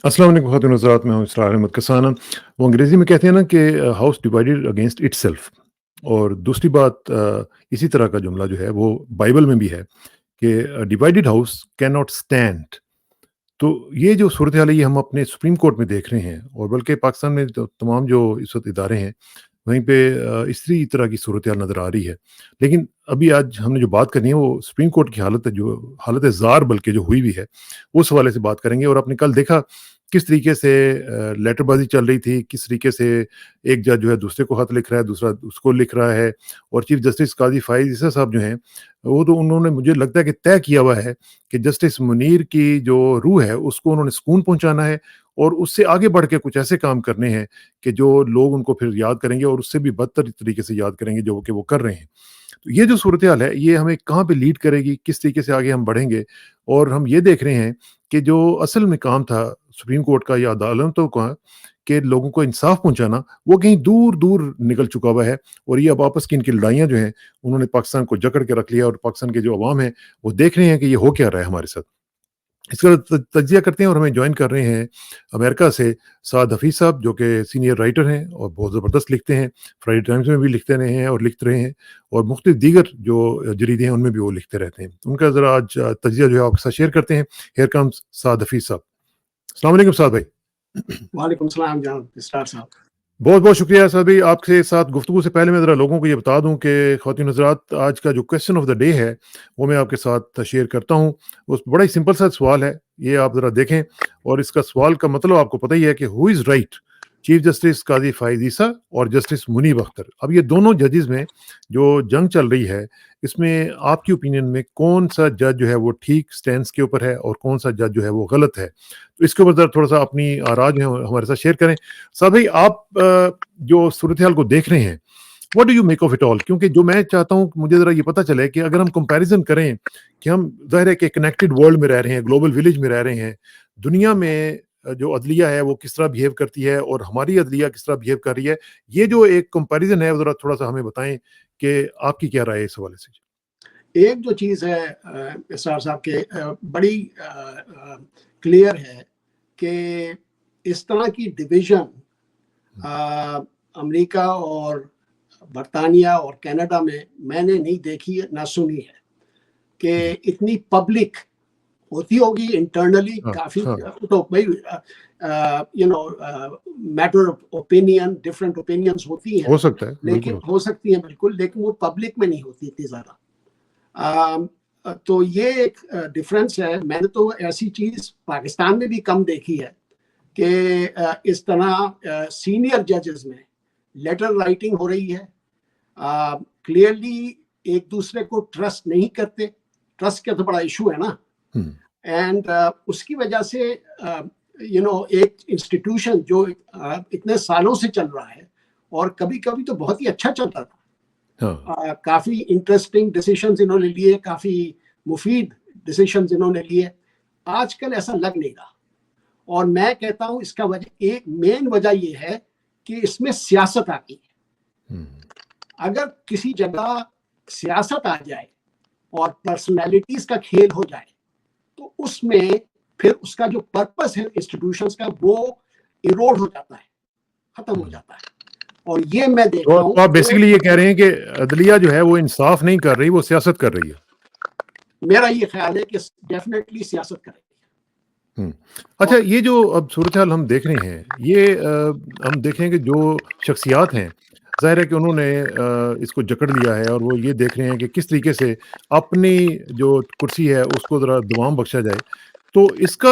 अस्सलाम वालेकुम ख़वातीन हज़रात, मैं हूँ इसरार अहमद कसाना। वो अंग्रेज़ी में कहते हैं ना कि हाउस डिवाइडेड अगेंस्ट इटसेल्फ। और दूसरी बात, इसी तरह का जुमला जो है वो बाइबल में भी है कि divided house can not stand. तो ये जो सूरत हाल है ये हम अपने सुप्रीम कोर्ट में देख रहे हैं, और बल्कि पाकिस्तान में तो तमाम जो इस वक्त इदारे हैं वहीं पे इसी तरह की सूरत हाल नज़र आ रही है। लेकिन अभी आज हमने जो बात करनी है वो सुप्रीम कोर्ट की हालत है, जो हालत ज़ार बल्कि जो हुई भी है उस हवाले से बात करेंगे। और आपने कल देखा किस तरीके से लेटरबाजी चल रही थी, किस तरीके से एक जज जो है दूसरे को खत लिख रहा है, दूसरा उसको लिख रहा है। और चीफ जस्टिस काजी फाइज ईसा साहब जो हैं, वो तो उन्होंने, मुझे लगता है कि तय किया हुआ है कि जस्टिस मुनीर की जो रूह है उसको उन्होंने सुकून पहुंचाना है, और उससे आगे बढ़ के कुछ ऐसे काम करने हैं कि जो लोग उनको फिर याद करेंगे, और उससे भी बदतर तरीके से याद करेंगे जो कि वो कर रहे हैं। तो ये जो सूरत हाल है ये हमें कहाँ पे लीड करेगी, किस तरीके से आगे हम बढ़ेंगे। और हम ये देख रहे हैं कि जो असल में काम था सुप्रीम कोर्ट का या अदालतों का, कि लोगों को इंसाफ पहुंचाना, वो कहीं दूर दूर निकल चुका हुआ है। और ये अब आपस की इनकी लड़ाइयाँ जो हैं उन्होंने पाकिस्तान को जकड़ के रख लिया, और पाकिस्तान के जो अवाम है वो देख रहे हैं कि ये हो क्या रहा है हमारे साथ। इसका तज्जिया करते हैं, और हमें ज्वाइन कर रहे हैं अमेरिका से साद हफीज साहब, जो कि सीनियर राइटर हैं और बहुत ज़बरदस्त लिखते हैं। फ्राइडे टाइम्स में भी लिखते रहे हैं और लिखते रहे हैं, और मुख्तलिफ दीगर जो जरीदे हैं उनमें भी वो लिखते रहते हैं। उनका ज़रा आज तज्जिया जो है आपके साथ शेयर करते हैं। हेयर कम्स साद हफीज साहब। अस्सलाम वालेकुम साद भाई। वालेकुम सलाम जनाब इस्तार साहब। बहुत बहुत शुक्रिया साहब भाई। आपके साथ गुफ्तगू से पहले मैं ज़रा लोगों को ये बता दूं कि ख़वातीन हज़रात, आज का जो क्वेश्चन ऑफ द डे है वो मैं आपके साथ शेयर करता हूं। उस बड़ा ही सिंपल सा सवाल है, ये आप ज़रा देखें। और इसका सवाल का मतलब आपको पता ही है कि who is right, chief justice Qazi Faez Isa और जस्टिस मुनीब अख्तर। अब ये दोनों जजेस में जो जंग चल रही है, इसमें आपकी ओपिनियन में कौन सा जज जो है वो ठीक स्टैंड के ऊपर है और कौन सा जज जो है वो गलत है? तो इसके ऊपर ज़रा थोड़ा सा अपनी आरा जो है हमारे साथ शेयर करें। साहब भाई, आप जो सूरत हाल को देख रहे हैं, what do you make of it all? क्योंकि जो मैं चाहता हूँ मुझे ज़रा ये पता चले कि अगर हम कंपैरिजन करें कि हम ज़ाहिर है कि कनेक्टेड वर्ल्ड में रह रहे हैं, ग्लोबल विलेज में रह रहे हैं, दुनिया में जो अदलिया है वो किस तरह बिहेव करती है और हमारी अदलिया किस तरह बिहेव कर रही है, ये जो एक कंपैरिजन है ज़रा थोड़ा सा हमें बताएं कि आपकी क्या राय है इस हवाले से। एक जो चीज़ है इस्तार साहब के बड़ी क्लियर है कि इस तरह की डिवीज़न अमेरिका और बरतानिया और कनाडा में मैंने नहीं देखी है, ना सुनी है कि इतनी पब्लिक होती होगी इंटरनली काफ़ी। तो भाई matter of opinion, different opinions होती हैं, हो सकता है, लेकिन हो सकती हैं बिल्कुल, लेकिन वो पब्लिक में नहीं होती इतनी ज़्यादा। तो ये एक डिफरेंस है। मैंने तो ऐसी चीज़ पाकिस्तान में भी कम देखी है कि इस तरह सीनियर जजेस में लेटर राइटिंग हो रही है, क्लियरली एक दूसरे को ट्रस्ट नहीं करते। ट्रस्ट का तो बड़ा इशू है ना। एंड उसकी वजह से एक इंस्टीट्यूशन जो इतने सालों से चल रहा है और कभी कभी तो बहुत ही अच्छा चलता था, काफ़ी इंटरेस्टिंग डिसीजंस इन्होंने लिए, काफ़ी मुफीद डिसीजंस इन्होंने लिए, आजकल ऐसा लग नहीं रहा। और मैं कहता हूँ इसका एक मेन वजह ये है कि इसमें सियासत आ गई है। अगर किसी जगह सियासत आ जाए और पर्सनैलिटीज का खेल हो जाए तो उसमें फिर उसका जो पर्पस है इंस्टीट्यूशंस का वो इरोड हो जाता है, खत्म हो जाता है। और ये मैं देख रहा हूँ। तो आप बेसिकली ये कह रहे हैं कि अदलिया जो है वो इंसाफ नहीं कर रही, वो सियासत कर रही है। मेरा ये ख्याल है कि डेफिनेटली सियासत कर रही है। अच्छा, ये जो अब सूरत हाल हम देख रहे हैं, ये हम देख रहे हैं कि जो शख्सियात हैं, ज़ाहिर है कि उन्होंने इसको जकड़ लिया है, और वो ये देख रहे हैं कि किस तरीके से अपनी जो कुर्सी है उसको ज़रा दवाम बख्शा जाए। तो इसका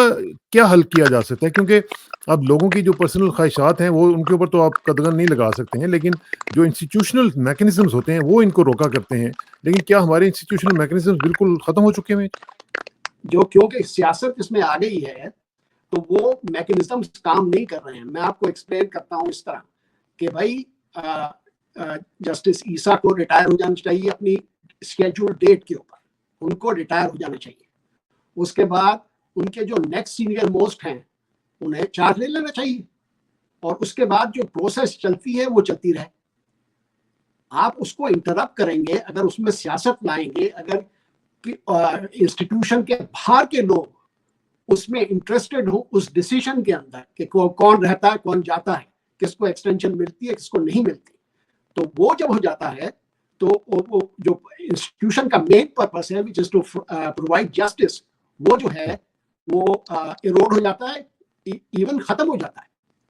क्या हल किया जा सकता है? क्योंकि अब लोगों की जो पर्सनल ख्वाहिशात हैं वो उनके ऊपर तो आप कदगन नहीं लगा सकते हैं, लेकिन जो इंस्टीट्यूशनल मैकेनिज्म्स होते हैं वो इनको रोका करते हैं। लेकिन क्या हमारे इंस्टीट्यूशनल मैकेनिज्म्स बिल्कुल ख़त्म हो चुके हैं? जो क्योंकि सियासत इसमें आ गई है तो वो मैकेनिज्म काम नहीं कर रहे हैं। मैं आपको एक्सप्लेन करता हूँ इस तरह कि भाई जस्टिस ईसा को रिटायर हो जाना चाहिए अपनी स्केड्यूल डेट के ऊपर, उनको रिटायर हो जाना चाहिए। उसके बाद उनके जो नेक्स्ट सीनियर मोस्ट हैं उन्हें चार्ज ले लेना चाहिए, और उसके बाद जो प्रोसेस चलती है वो चलती रहे। आप उसको इंटरप्ट करेंगे अगर उसमें सियासत लाएंगे, अगर इंस्टीट्यूशन के बाहर के लोग اس میں انٹرسٹڈ ہوں اس ڈیسیجن کے اندر کہ کون رہتا ہے کون جاتا ہے, کس کو ایکسٹینشن ملتی ہے کس کو نہیں ملتی. تو وہ جب ہو جاتا ہے تو وہ جو انسٹیٹیوشن کا مین پرپس ہے which is to provide justice, وہ جو ہے وہ ایروڈ ہو جاتا ہے, ایون ختم ہو جاتا ہے,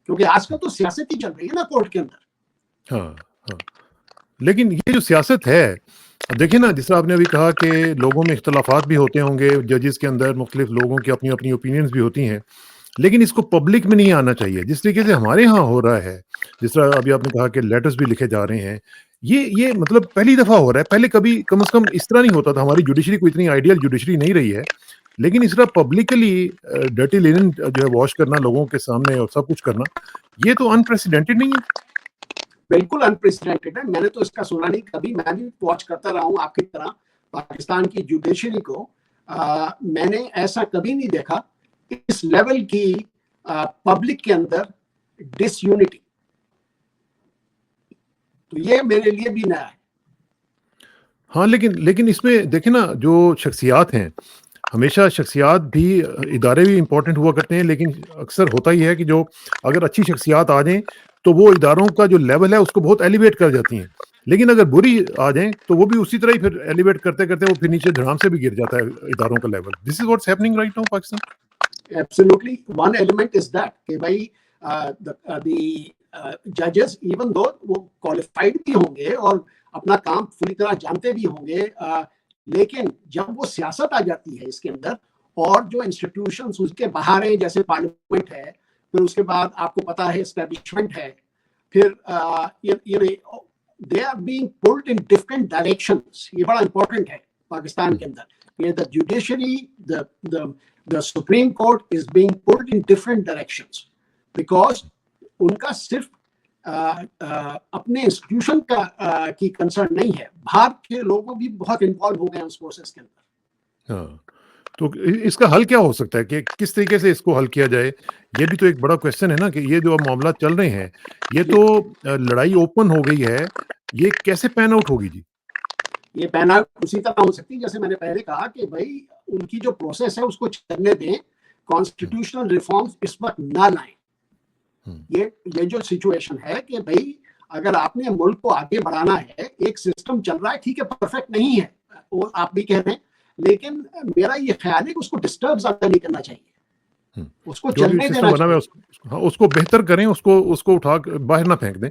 کیونکہ آج کل تو سیاست ہی چل رہی ہے نا کورٹ کے اندر. ہاں ہاں, لیکن یہ جو سیاست ہے دیکھیں نا, جس طرح آپ نے ابھی کہا کہ لوگوں میں اختلافات بھی ہوتے ہوں گے, ججز کے اندر مختلف لوگوں کی اپنی اپنی اوپینینز بھی ہوتی ہیں, لیکن اس کو پبلک میں نہیں آنا چاہیے جس طریقے سے ہمارے ہاں ہو رہا ہے. جس طرح ابھی آپ نے کہا کہ لیٹرز بھی لکھے جا رہے ہیں, یہ مطلب پہلی دفعہ ہو رہا ہے. پہلے کبھی کم از کم اس طرح نہیں ہوتا تھا. ہماری جوڈیشری کوئی اتنی آئیڈیل جوڈیشری نہیں رہی ہے, لیکن اس طرح پبلکلی ڈرٹی لینن جو ہے واش کرنا لوگوں کے سامنے اور سب کچھ کرنا, یہ تو انپریسیڈنٹڈ نہیں ہے. بالکل انپریسیڈنٹڈ ہے. میں نے تو اس کا سنا نہیں کبھی. میں بھی واچ کرتا رہا ہوں آپ کی طرح پاکستان کی جوڈیشری کو. میں نے ایسا کبھی نہیں دیکھا اس لیول کی پبلک کے اندر ڈس یونٹی. تو یہ میرے لیے بھی نیا ہے. ہاں, لیکن اس میں دیکھیں نا, جو شخصیات ہیں, ہمیشہ شخصیات بھی, ادارے بھی امپورٹنٹ ہوا کرتے ہیں, لیکن اکثر ہوتا ہی ہے کہ جو اگر اچھی شخصیات آ جائیں تو وہ اداروں کا جو لیول ہے اس کو بہت ایلیویٹ کر جاتی ہیں, لیکن اگر بری آ جائیں تو وہ بھی اسی طرح ہی پھر ایلیویٹ کرتے کرتے وہ پھر نیچے دھڑام سے بھی گر جاتا ہے اداروں کا level. This is what's happening right now Pakistan. Absolutely. One element is that کہ بھائی judges even though وہ qualified بھی ہوں گے اور اپنا کام پوری طرح جانتے بھی ہوں گے, لیکن جب وہ سیاست آ جاتی ہے اس کے اندر اور جو انسٹیٹیوشنز اس کے باہر ہیں جیسے پارلیمنٹ ہے, پھر اس کے بعد آپ کو پتا ہے اسٹیبلشمنٹ ہے, پھر they are being pulled in different directions. یہ بڑا امپورٹنٹ ہے پاکستان کے اندر. The judiciary, the Supreme Court is being pulled in different directions because ان کا صرف اپنے انسٹیٹیوشن کی کنسرن نہیں ہے, باہر کے لوگوں بھی بہت انوالو ہو گئے ہیں اس پروسیس کے اندر. ہاں, تو اس کا حل کیا ہو سکتا ہے کہ کس طریقے سے اس کو حل کیا جائے؟ یہ بھی تو ایک بڑا کویشچن ہے نا کہ یہ جو معاملات چل رہے ہیں, یہ تو لڑائی اوپن ہو گئی ہے, یہ کیسے پین آؤٹ ہوگی جی؟ یہ پین آؤٹ اسی طرح ہو سکتی جیسے میں نے پہلے کہا کہ بھائی ان کی جو پروسیس ہے اس کو چلنے دیں, کانسٹیٹیوشنل ریفارمز اس وقت نہ لائیں. یہ جو سچویشن ہے کہ بھائی اگر آپ نے ملک کو آگے بڑھانا ہے, ایک سسٹم چل رہا ہے, ٹھیک ہے پرفیکٹ نہیں ہے وہ آپ بھی کہہ رہے ہیں, لیکن میرا یہ خیال ہے کہ اس کو ڈسٹرب زیادہ نہیں کرنا چاہیے, اس کو چلنے دینا چاہیے, اس کو بہتر کریں, اس کو اٹھا باہر نہ پھینک دیں,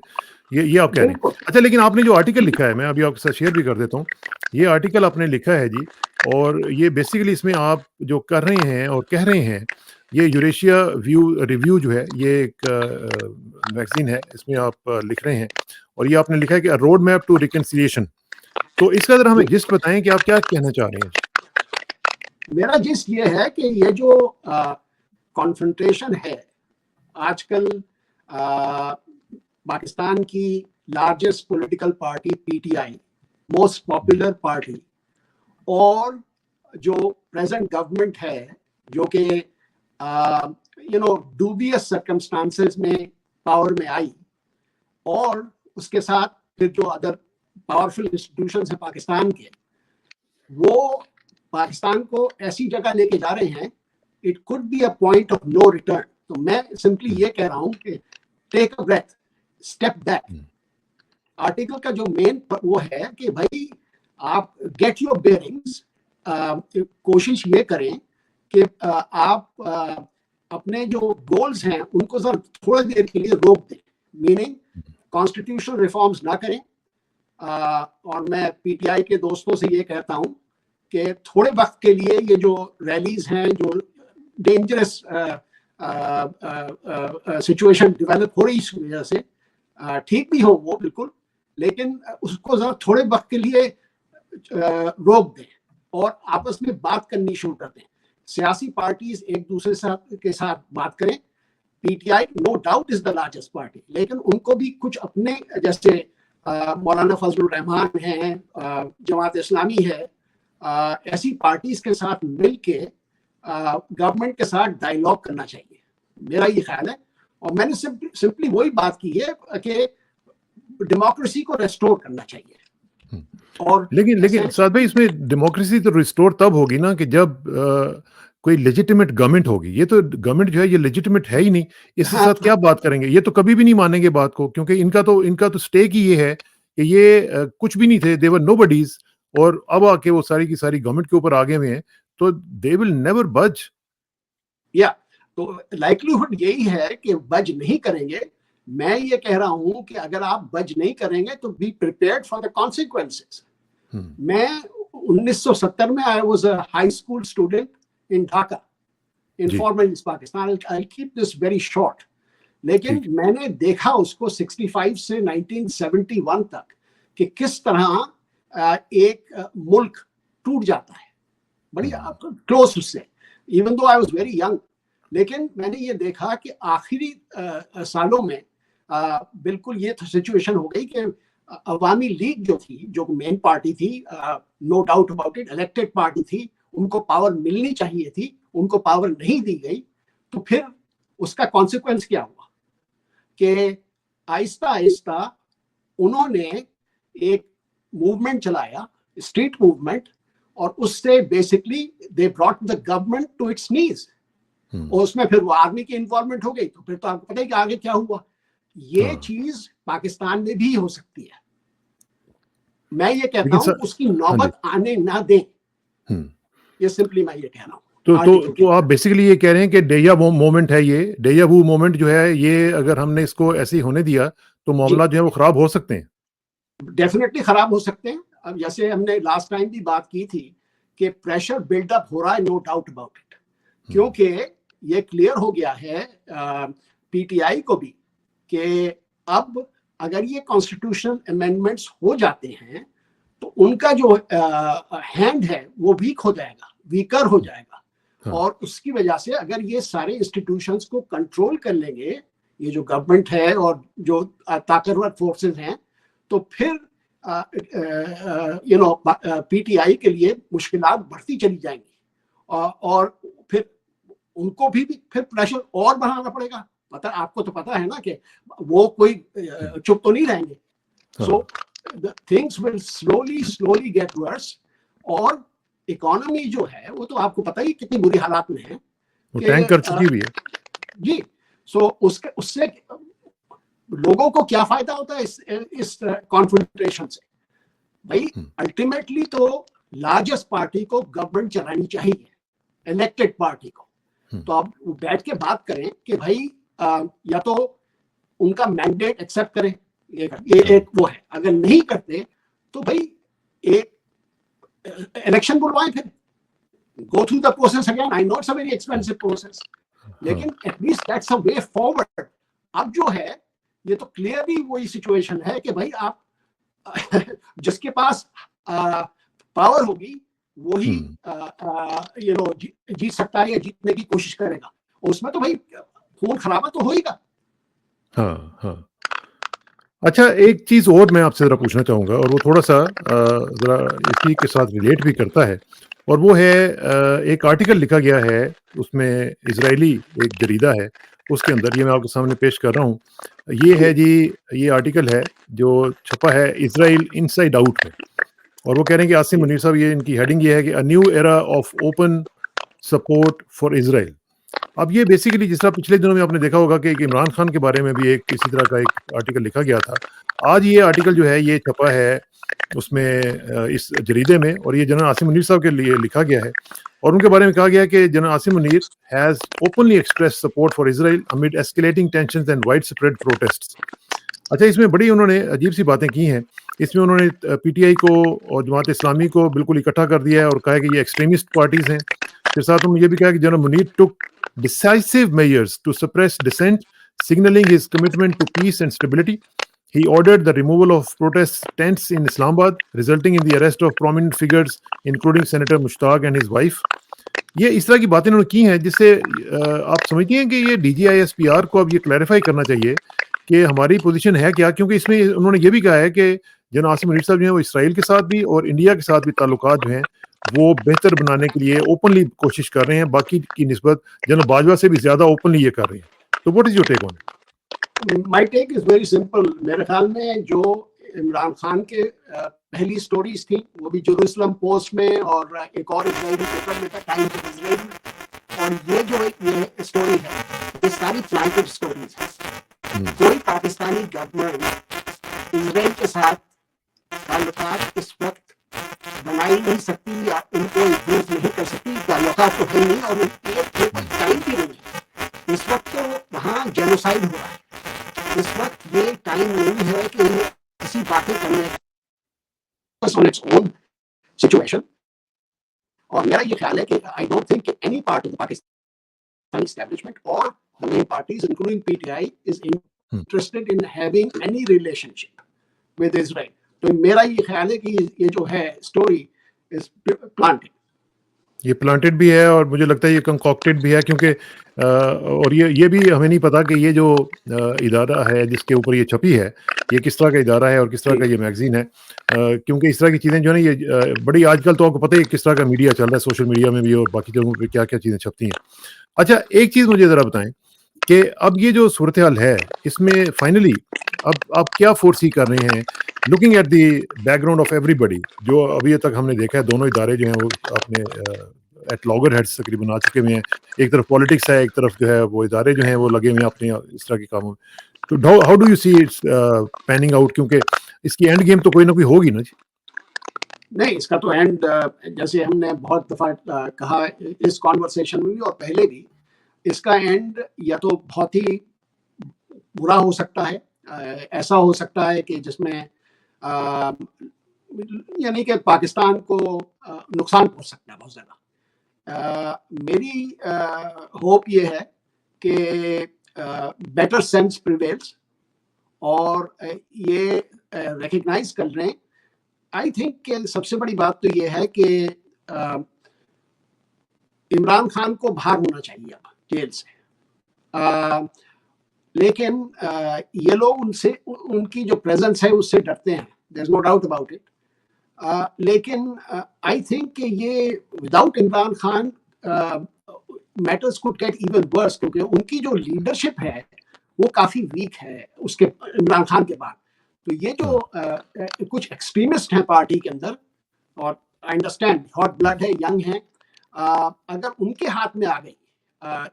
یہ آپ کہہ رہے ہیں. اچھا, لیکن آپ نے جو آرٹیکل لکھا ہے, میں ابھی آپ کے ساتھ شیئر بھی کر دیتا ہوں. یہ آرٹیکل آپ نے لکھا ہے جی, اور یہ بیسیکلی اس میں آپ جو کر رہے ہیں اور کہہ رہے ہیں, یہ یوریشیا ریویو جو ہے, یہ ایک میگزین ہے, اس میں آپ لکھ رہے ہیں, اور یہ آپ نے لکھا ہے کہ روڈ میپ ٹو ریکنسیلیشن. تو اس کا ذرا ہمیں جسٹ بتائیں کہ آپ کیا کہنا چاہ رہے ہیں. میرا جسٹ یہ ہے کہ یہ جو کانفرنٹریشن ہے آج کل پاکستان کی largest political party P T I, most popular party, اور جو پریزنٹ گورنمنٹ ہے جو کہ ڈوبیس سرکمسٹانسز میں پاور میں آئی, اور اس کے ساتھ پھر جو ادر پاورفل انسٹیٹیوشنز ہیں پاکستان کے, وہ پاکستان کو ایسی جگہ لے کے جا رہے ہیں, it could be a point of no return. تو میں سمپلی یہ کہہ رہا ہوں کہ take a breath, step back. Article کا جو مین وہ ہے کہ بھائی آپ گیٹ یور بیئرنگز, کوشش یہ کریں کہ آپ اپنے جو گولز ہیں ان کو ذرا تھوڑی دیر کے لیے روک دیں, میننگ کانسٹیٹیوشنل ریفارمز نہ کریں. اور میں پی ٹی آئی کے دوستوں سے یہ کہتا ہوں کہ تھوڑے وقت کے لیے یہ جو ریلیز ہیں, جو ڈینجرس سچویشن ڈیولپ ہو رہی اس وجہ سے, ٹھیک بھی ہو وہ بالکل, لیکن اس کو ذرا تھوڑے وقت کے لیے روک دیں اور آپس میں بات کرنی شروع کر دیں. سیاسی پارٹیز ایک دوسرے کے ساتھ بات کریں. P T I no doubt is the largest party, لیکن ان کو بھی کچھ اپنے جیسے مولانا فضل الرحمان ہیں, جماعت اسلامی ہے, ایسی پارٹیز کے ساتھ مل کے گورنمنٹ کے ساتھ ڈائیلاگ کرنا چاہیے, میرا یہ خیال ہے. اور میں نے سمپلی وہی بات کی ہے کہ ڈیموکریسی کو ریسٹور کرنا چاہیے. اور لیکن سعد بھائی, اس میں ڈیموکریسی تو ریسٹور تب ہوگی نا کہ جب कोई लेजिटिमेट गवर्नमेंट होगी। ये तो गवर्नमेंट जो है ये लेजिटिमेट है ही नहीं, इसके हाँ साथ क्या बात करेंगे? ये तो कभी भी नहीं मानेंगे बात को, क्योंकि इनका तो स्टेक ही ये है कि ये कुछ भी नहीं थे, दे वर नोबडीज, और अब आके वो सारी की सारी गवर्नमेंट के ऊपर आगे हुए हैं, तो दे विल नेवर बज। या तो लाइक्लीहुड यही है कि बज नहीं करेंगे। मैं ये कह रहा हूं कि अगर आप बज नहीं करेंगे तो be prepared for the consequences. मैं 1970 में I was a high school student in Dhaka, इन जी। Former east Pakistan. I keep this very short. लेकिन ठीक। मैंने देखा उसको 65 से 1971 तक कि किस तरह एक मुल्क टूट जाता है, बड़ी क्लोज उससे, even though I was very young. लेकिन मैंने ये देखा कि आखिरी सालों में बिल्कुल ये सिचुएशन हो गई कि अवामी लीग जो थी, जो मेन पार्टी थी, no doubt about it, elected party थी, उनको पावर मिलनी चाहिए थी, उनको पावर नहीं दी गई। तो फिर उसका कॉन्सिक्वेंस क्या हुआ कि आहिस्ता आहिस्ता उन्होंने एक मूवमेंट चलाया, स्ट्रीट मूवमेंट, और उससे basically they brought the government to its knees. और उसमें फिर वो आर्मी की इन्वॉल्वमेंट हो गई, तो फिर तो आपको पता है कि आगे क्या हुआ। ये चीज पाकिस्तान में भी हो सकती है। मैं ये कहता हूं उसकी नौबत आने ना दें। ये सिंपली मैं ये कह रहा हूं। तो आप बेसिकली ये कह रहे हैं कि डेजा वू मोमेंट है, ये डेजा वू मोमेंट जो है, ये अगर हमने इसको ऐसे ही होने दिया तो मामला जो है वो खराब हो सकते हैं। डेफिनेटली खराब हो सकते हैं। अब जैसे हमने लास्ट टाइम भी बात की थी कि प्रेशर बिल्डअप हो रहा है, नो डाउट अबाउट इट, क्योंकि ये क्लियर हो गया है पीटीआई को भी कि अब अगर ये कॉन्स्टिट्यूशनल अमेंडमेंट्स हो जाते हैं तो उनका जो हैंड है वो वीक हो जाएगा, वीकर हो जाएगा। और उसकी वजह से अगर ये सारे इंस्टीट्यूशंस को कंट्रोल कर लेंगे, ये जो गवर्नमेंट है और जो ताकतवर फोर्सेस हैं, तो फिर पीटीआई के लिए मुश्किलात बढ़ती चली जाएंगी, और फिर उनको भी फिर प्रेशर और बढ़ाना पड़ेगा। पता, आपको तो पता है ना कि वो कोई चुप तो नहीं रहेंगे। So things will slowly get worse. और इकोनॉमी जो है वो तो आपको पता ही कितनी बुरी हालात में है, वो टैंक कर चुकी भी है जी। सो उससे लोगों को क्या फायदा होता है इस कॉन्फ्रंटेशन से? भाई अल्टीमेटली तो लार्जेस्ट पार्टी को गवर्नमेंट चलानी चाहिए, इलेक्टेड पार्टी को। तो आप बैठ के बात करें कि भाई या तो उनका मैंडेट एक्सेप्ट करें, ये एक वो है। अगर नहीं करते तो भाई एक इलेक्शन बुलवाएं, फिर go through the process again. I know it's a very expensive process, लेकिन at least that's a way forward. अब जो है ये तो क्लियरली वही सिचुएशन है कि भाई आप जिसके पास पावर होगी वही जीत सकता है या जीतने की कोशिश करेगा। उसमें तो भाई खून खराबा तो होएगा। हाँ। अच्छा, एक चीज और मैं आपसे जरा पूछना चाहूंगा, और वो थोड़ा सा जरा इसी के साथ रिलेट भी करता है, और वो है एक आर्टिकल लिखा गया है, उसमें इजरायली एक जरीदा है, उसके अंदर, ये मैं आपके सामने पेश कर रहा हूँ। ये है जी, ये आर्टिकल है जो छपा है इजराइल इनसाइड आउट में, और वो कह रहे हैं कि आसिम मुनीर साहब, ये इनकी हेडिंग ये है कि a new era of open support for Israel. अब ये बेसिकली, जिस तरह पिछले दिनों में आपने देखा होगा कि इमरान खान के बारे में भी एक इसी तरह का एक आर्टिकल लिखा गया था, आज ये आर्टिकल जो है ये छपा है उसमें इस जरीदे में, और ये जनरल आसिम मुनीर साहब के लिए लिखा गया है, और उनके बारे में कहा गया है कि general Asim Munir has openly express support for Israel amid escalating tensions and wide spread protests. अच्छा, इसमें बड़ी उन्होंने अजीब सी बातें की हैं। इसमें उन्होंने पीटीआई को और जमात इस्लामी को बिल्कुल इकट्ठा कर दिया है और कहा है कि ये एक्सट्रीमिस्ट पार्टीज हैं। फिर साथ उन्होंने ये भी कहा कि general Munir took decisive measures to suppress dissent, signaling his commitment to peace and stability. He ordered the removal of protest tents in Islamabad, resulting in the arrest of prominent figures, including Senator Mushtaq and his wife. ये इस तरह की बातें उन्होंने की हैं जिससे आप समझती हैं कि ये DGISPR को अब ये क्लैरिफाई करना चाहिए कि हमारी पोजीशन है क्या, क्योंकि इसमें उन्होंने ये भी कहा है कि जनरल आसिम मुनीर साहब जो हैं वो इसराइल के साथ भी और इंडिया के साथ भी ताल्लुकात जो हैं वो बेहतर बनाने के लिए ओपनली कोशिश कर रहे हैं, बाकी की निस्बत जनरल बाजवा से भी ज्यादा ओपनली ये कर रहे हैं। तो what is your take on it? My take is very simple. मेरे ख्याल में जो इमरान खान के पहली स्टोरीज थी वो भी जेरूसलम पोस्ट में और एक और इजरायली पेपर में था, टाइम्स ऑफ इजराइल, اور یہ جو یہ اسٹوری ہے یہ ساری پلانٹڈ اسٹوریز ہے. کوئی پاکستانی گورنمنٹ اسرائیل کے ساتھ تعلقات اس وقت بنائی نہیں سکتی یا ان کو امپروو نہیں کر سکتی. تعلقات تو ہے نہیں اور ٹائم بھی نہیں ہے. اس وقت تو وہاں جینوسائڈ ہو رہا ہے. اس وقت یہ ٹائم نہیں ہے کہ کسی باتیں کرنے on its own situation. اور میرا یہ خیال ہے کہ I don't think any part of the Pakistani establishment or the main parties including PTI is interested in having any relationship with Israel. تو میرا یہ خیال ہے کہ یہ جو ہے اسٹوری is planted. یہ پلانٹڈ بھی ہے اور مجھے لگتا ہے یہ کنکاکٹڈ بھی ہے کیونکہ اور یہ بھی ہمیں نہیں پتا کہ یہ جو ادارہ ہے جس کے اوپر یہ چھپی ہے یہ کس طرح کا ادارہ ہے اور کس طرح کا یہ میگزین ہے. کیونکہ اس طرح کی چیزیں جو ہے نا یہ بڑی آج کل تو آپ کو پتہ ہی کس طرح کا میڈیا چل رہا ہے سوشل میڈیا میں بھی اور باقی جگہوں پہ کیا کیا چیزیں چھپتی ہیں. اچھا ایک چیز مجھے ذرا بتائیں کہ اب یہ جو صورتحال ہے اس میں فائنلی اب آپ کیا فورسی کر رہے ہیں looking at the background of everybody جو ابھی تک ہم نے دیکھا ہے دونوں ادارے جو ہیں وہ اپنے ایٹ لاگر ہیڈس تقریباً آ چکے ہوئے ہیں. ایک طرف پالیٹکس ہے ایک طرف جو ہے وہ ادارے جو ہیں وہ لگے ہوئے ہیں اپنے اس طرح کے کاموں میں. تو how do you see it's panning out کیونکہ اس کی اینڈ گیم تو کوئی نہ کوئی ہوگی نا جی. نہیں اس کا تو اینڈ جیسے ہم نے بہت دفعہ کہا اس کانورسیشن میں بھی اور پہلے بھی اس کا اینڈ یا تو بہت ہی برا ہو سکتا ہے. ایسا ہو سکتا ہے کہ جس میں یعنی کہ پاکستان کو نقصان پہنچ سکتا ہے بہت زیادہ. میری ہوپ یہ ہے کہ بیٹر سینس پریویلز اور یہ ریکگنائز کر رہے ہیں. آئی تھنک کہ سب سے بڑی بات تو یہ ہے کہ عمران خان کو باہر ہونا چاہیے اب جیل سے. لیکن یہ لوگ ان کی جو پریزنس ہے اس سے ڈرتے ہیں. There is no doubt about it. لیکن آئی تھنک کہ یہ without Imran Khan matters could get even worse کیونکہ ان کی جو لیڈرشپ ہے وہ کافی ویک ہے اس کے عمران خان کے بعد. تو یہ جو کچھ ایکسٹریمسٹ ہیں پارٹی کے اندر اور آئی انڈرسٹینڈ ہاٹ بلڈ ہے ینگ ہیں اگر ان کے ہاتھ میں آ گئی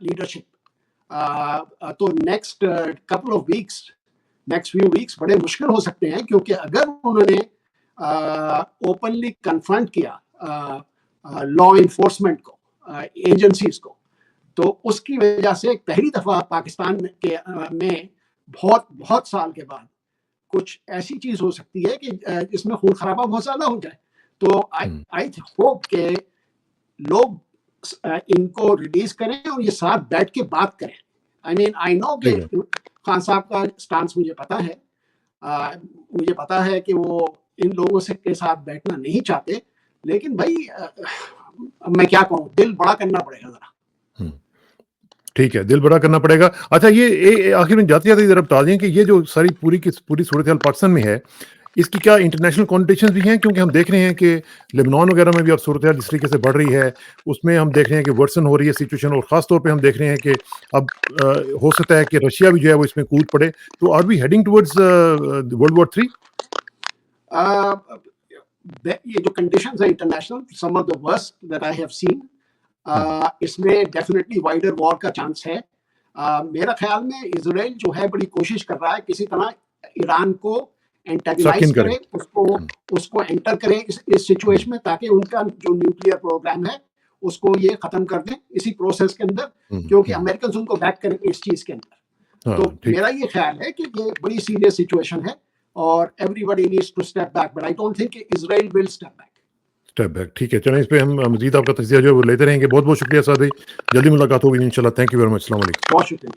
لیڈرشپ تو next couple of weeks next few weeks بڑے مشکل ہو سکتے ہیں کیونکہ اگر انہوں نے اوپنلی کنفرنٹ کیا لا انفورسمنٹ کو ایجنسیز کو تو اس کی وجہ سے پہلی دفعہ پاکستان میں بہت سال کے بعد کچھ ایسی چیز ہو سکتی ہے کہ جس میں خون خرابہ بہت زیادہ ہو جائے. تو آئی ہوپ کہ لوگ ان کو ریلیز کریں اور یہ ساتھ بیٹھ کے بات کریں. آئی نو کہ خان صاحب کا سٹانس مجھے پتا ہے کہ وہ ان لوگوں سے کے ساتھ بیٹھنا نہیں چاہتے لیکن بھائی میں کیا کہوں دل بڑا کرنا پڑے گا ذرا. ٹھیک ہے دل بڑا کرنا پڑے گا. اچھا یہ آخر میں جاتے جاتے ذرا بتا دیں کہ یہ جو ساری پوری صورتحال پاکستان میں ہے اس کی کیا انٹرنیشنل کنڈیشنز بھی ہیں کیونکہ ہم دیکھ رہے ہیں کہ لبنان وغیرہ میں بھی اب صورتحال جس طریقے سے بڑھ رہی ہے اس میں ہم دیکھ رہے ہیں کہ ورسن ہو رہی ہے سچویشن اور خاص طور پہ ہم دیکھ رہے ہیں کہ اب ہو سکتا ہے کہ رشیا بھی جو ہے وہ اس میں کود پڑے. تو are we heading towards world war 3؟ یہ جو کنڈیشنز ہیں international some of the worst that I have seen اس میں ڈیفینیٹلی وائڈر وار کا چانس ہے. میرا خیال میں اسرائیل جو ہے بڑی کوشش کر رہا ہے کسی طرح ایران کو اینٹاگنائز کرے اس کو انٹر کرے اس سچویشن میں تاکہ ان کا جو نیوکلیئر پروگرام ہے اس کو یہ ختم کر دیں اسی پروسیس کے اندر کیونکہ امریکنز ان کو بیک کریں گے اس چیز کے اندر. تو میرا یہ خیال ہے کہ یہ بڑی سیریس سچویشن ہے اور everybody needs to step back but I don't think Israel will step back. ٹھیک ہے چلیں اس پہ ہم مزید آپ کا تجزیہ جو ہے وہ لیتے رہیں گے. بہت بہت شکریہ سعد بھائی. جلدی ملاقات ہوگی انشاءاللہ. Thank you very much. السلام علیکم. بہت شکریہ.